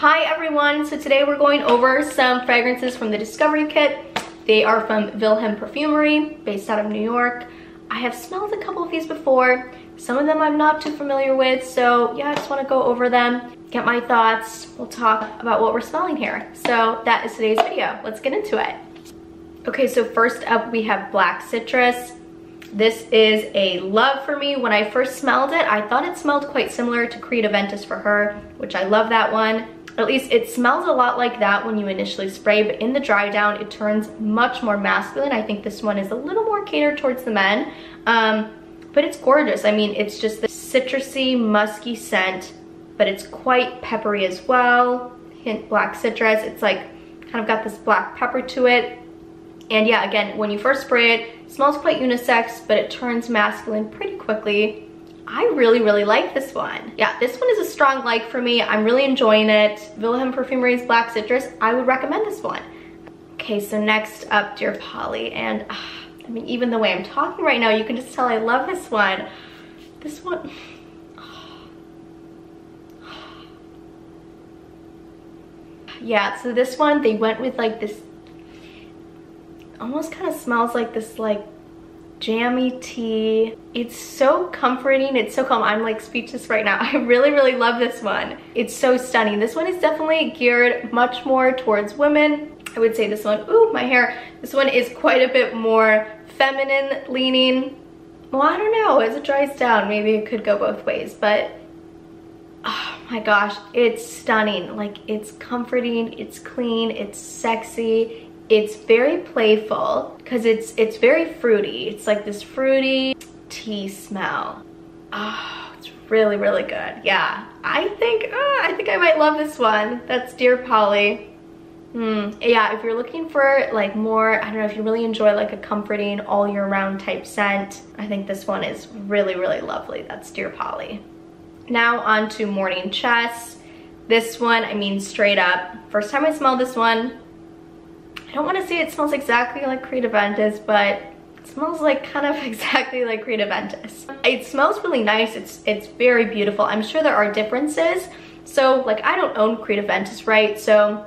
Hi everyone, so today we're going over some fragrances from the Discovery Kit. They are from Vilhelm Parfumerie, based out of New York. I have smelled a couple of these before. Some of them I'm not too familiar with, so yeah, I just want to go over them, get my thoughts. We'll talk about what we're smelling here. So that is today's video. Let's get into it. Okay, so first up we have Black Citrus. This is a love for me. When I first smelled it, I thought it smelled quite similar to Creed Aventus for Her, which I love that one. At least it smells a lot like that when you initially spray, but in the dry down, it turns much more masculine. I think this one is a little more catered towards the men, but it's gorgeous. I mean, it's just the citrusy, musky scent, but it's quite peppery as well. Hint Black Citrus. It's like kind of got this black pepper to it. And yeah, again, when you first spray it, it smells quite unisex, but it turns masculine pretty quickly. I really, really like this one. Yeah, this one is a strong like for me. I'm really enjoying it. Vilhelm Parfumerie's Black Citrus, I would recommend this one. Okay, so next up, Dear Polly. And I mean, even the way I'm talking right now, you can just tell I love this one. This one, yeah, so this one, they went with like this, almost kind of smells like this like jammy tea. It's so comforting, it's so calm. I'm like speechless right now. I really, really love this one. It's so stunning. This one is definitely geared much more towards women. I would say this one, ooh, my hair. This one is quite a bit more feminine leaning. Well, I don't know, as it dries down, maybe it could go both ways, but oh my gosh, it's stunning. Like, it's comforting, it's clean, it's sexy. It's very playful because it's very fruity. It's like this fruity tea smell. Oh, it's really, really good. Yeah, I think I might love this one. That's Dear Polly. Yeah, if you're looking for like more, I don't know, if you really enjoy like a comforting all year round type scent, I think this one is really, really lovely. That's Dear Polly. Now on to Morning Chest. This one, I mean, straight up, first time I smelled this one, I don't want to say it smells exactly like Creed Aventus, but it smells like kind of exactly like Creed Aventus. It smells really nice. It's very beautiful. I'm sure there are differences. So like, I don't own Creed Aventus, right? So,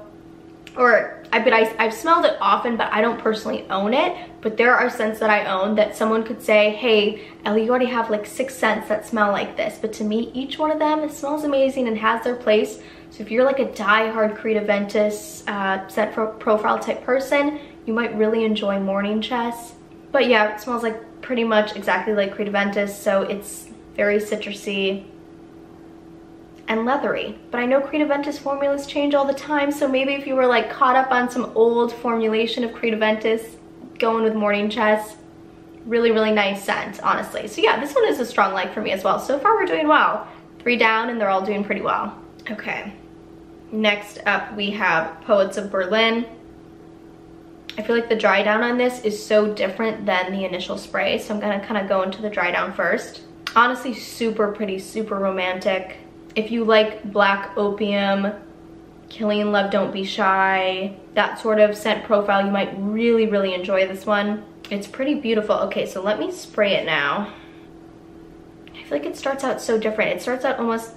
I've smelled it often, but I don't personally own it. But there are scents that I own that someone could say, hey, Ellie, you already have like 6 scents that smell like this. But to me, each one of them smells amazing and has their place. So if you're like a die-hard Creed Aventus scent profile type person, you might really enjoy Morning Chest. But yeah, it smells like pretty much exactly like Creed Aventus, so it's very citrusy and leathery. But I know Creed Aventus formulas change all the time, so maybe if you were like caught up on some old formulation of Creed Aventus, going with Morning Chest, really, really nice scent, honestly. So yeah, this one is a strong like for me as well. So far we're doing well. 3 down and they're all doing pretty well. Okay, next up we have Poets of Berlin. I feel like the dry down on this is so different than the initial spray, so I'm gonna kind of go into the dry down first. Honestly, super pretty, super romantic. If you like Black Opium, Killing Love Don't Be Shy, that sort of scent profile, you might really, really enjoy this one. It's pretty beautiful. Okay, so let me spray it now. I feel like it starts out so different. It starts out almost,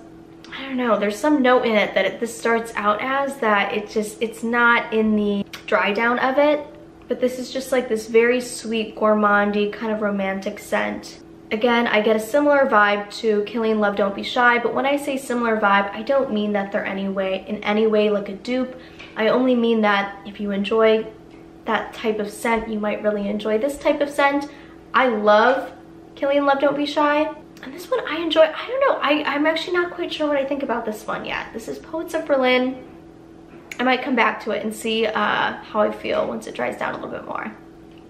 I don't know, there's some note in it that this starts out as that it's not in the dry down of it, but this is just like this very sweet, gourmandy, kind of romantic scent. Again, I get a similar vibe to Killing Love Don't Be Shy, but when I say similar vibe, I don't mean that they're in any way like a dupe. I only mean that if you enjoy that type of scent, you might really enjoy this type of scent. I love Killing Love Don't Be Shy. And this one I enjoy. I don't know, I'm actually not quite sure what I think about this one yet. This is Poets of Berlin. I might come back to it and see how I feel once it dries down a little bit more.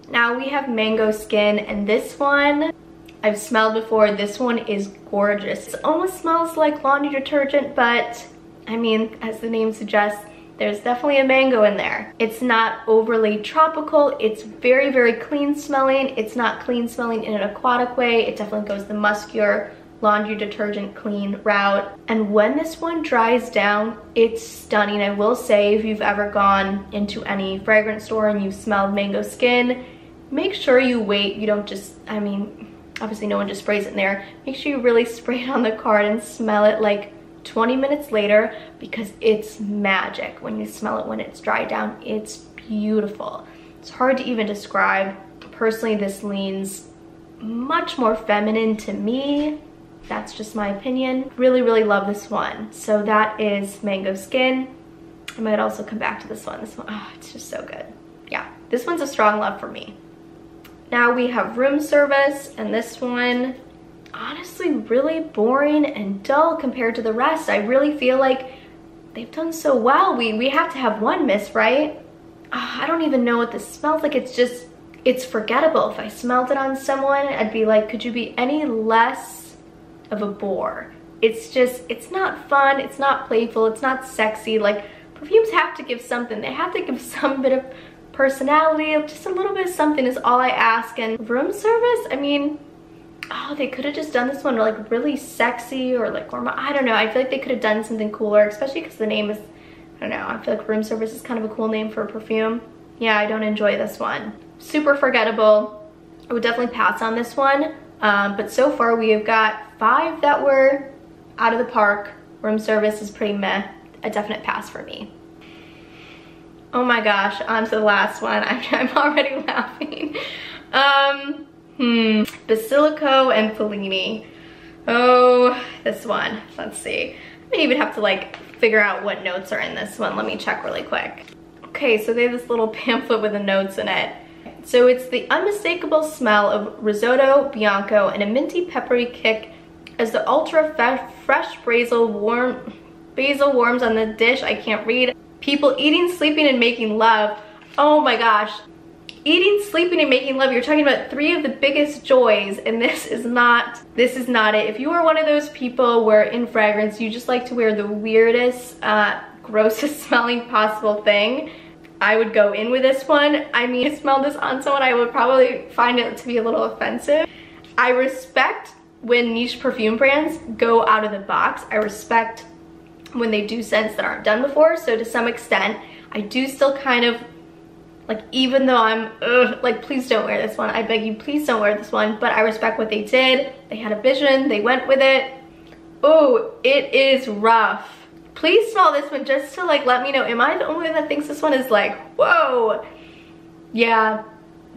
Now we have Mango Skin, and this one I've smelled before. This one is gorgeous. It almost smells like laundry detergent, but I mean, as the name suggests, there's definitely a mango in there. It's not overly tropical. It's very, very clean smelling. It's not clean smelling in an aquatic way. It definitely goes the muskier, laundry detergent clean route. And when this one dries down, it's stunning. I will say, if you've ever gone into any fragrance store and you've smelled Mango Skin, make sure you wait. You don't just, I mean, obviously no one just sprays it in there. Make sure you really spray it on the card and smell it like 20 minutes later because it's magic. When you smell it when it's dried down, it's beautiful. It's hard to even describe. Personally, this leans much more feminine to me. That's just my opinion. Really, really love this one. So that is Mango Skin. I might also come back to this one. This one, oh, it's just so good. Yeah, this one's a strong love for me. Now we have Room Service, and this one, honestly, really boring and dull compared to the rest. I really feel like they've done so well. We have to have one miss, right? Oh, I don't even know what this smells like. It's forgettable. If I smelled it on someone, I'd be like, could you be any less of a bore? It's not fun, it's not playful, it's not sexy. Like, perfumes have to give something. They have to give some bit of personality, just a little bit of something is all I ask. And Room Service, I mean, oh, they could have just done this one like really sexy or like gourmet. I don't know. I feel like they could have done something cooler, especially because the name is, I don't know. I feel like Room Service is kind of a cool name for a perfume. Yeah, I don't enjoy this one. Super forgettable. I would definitely pass on this one. But so far we have got 5 that were out of the park. Room Service is pretty meh. A definite pass for me. Oh my gosh, on to the last one. I'm already laughing. Basilico and Fellini. Oh, this one. Let's see. I may even have to like figure out what notes are in this one. Let me check really quick. Okay, so they have this little pamphlet with the notes in it. So it's the unmistakable smell of risotto bianco and a minty peppery kick as the ultra fresh basil warms on the dish. I can't read. People eating, sleeping, and making love. Oh my gosh. Eating, sleeping, and making love. You're talking about 3 of the biggest joys, and this is not it. If you are one of those people where in fragrance you just like to wear the weirdest, grossest smelling possible thing, I would go in with this one. I mean, if I smelled this on someone, I would probably find it to be a little offensive. I respect when niche perfume brands go out of the box. I respect when they do scents that aren't done before. So to some extent, I do still kind of, like, even though I'm, like, please don't wear this one. I beg you, please don't wear this one. But I respect what they did. They had a vision, they went with it. Oh, it is rough. Please smell this one just to like let me know, am I the only one that thinks this one is like, whoa? Yeah,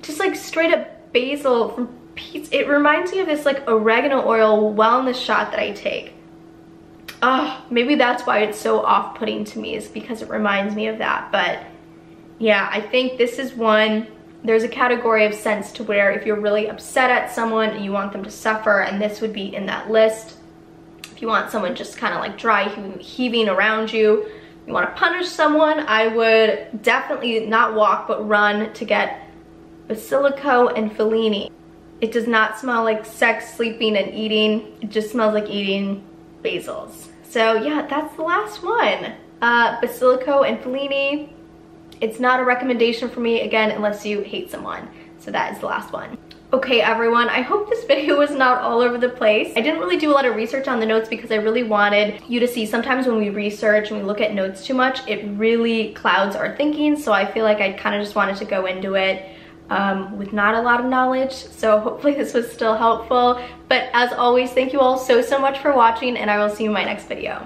just like straight up basil from Pete's. It reminds me of this like oregano oil wellness shot that I take. Oh, maybe that's why it's so off-putting to me, is because it reminds me of that. But yeah, I think this is one, there's a category of scents to where if you're really upset at someone and you want them to suffer, and this would be in that list. If you want someone just kind of like dry heaving around you, you want to punish someone, I would definitely not walk but run to get Basilico and Fellini. It does not smell like sex, sleeping, and eating. It just smells like eating basils. So yeah, that's the last one. Basilico and Fellini. It's not a recommendation for me, again, unless you hate someone. So that is the last one. Okay, everyone, I hope this video was not all over the place. I didn't really do a lot of research on the notes because I really wanted you to see sometimes when we research and we look at notes too much, it really clouds our thinking. So I feel like I kind of just wanted to go into it with not a lot of knowledge. So hopefully this was still helpful. But as always, thank you all so much for watching, and I will see you in my next video.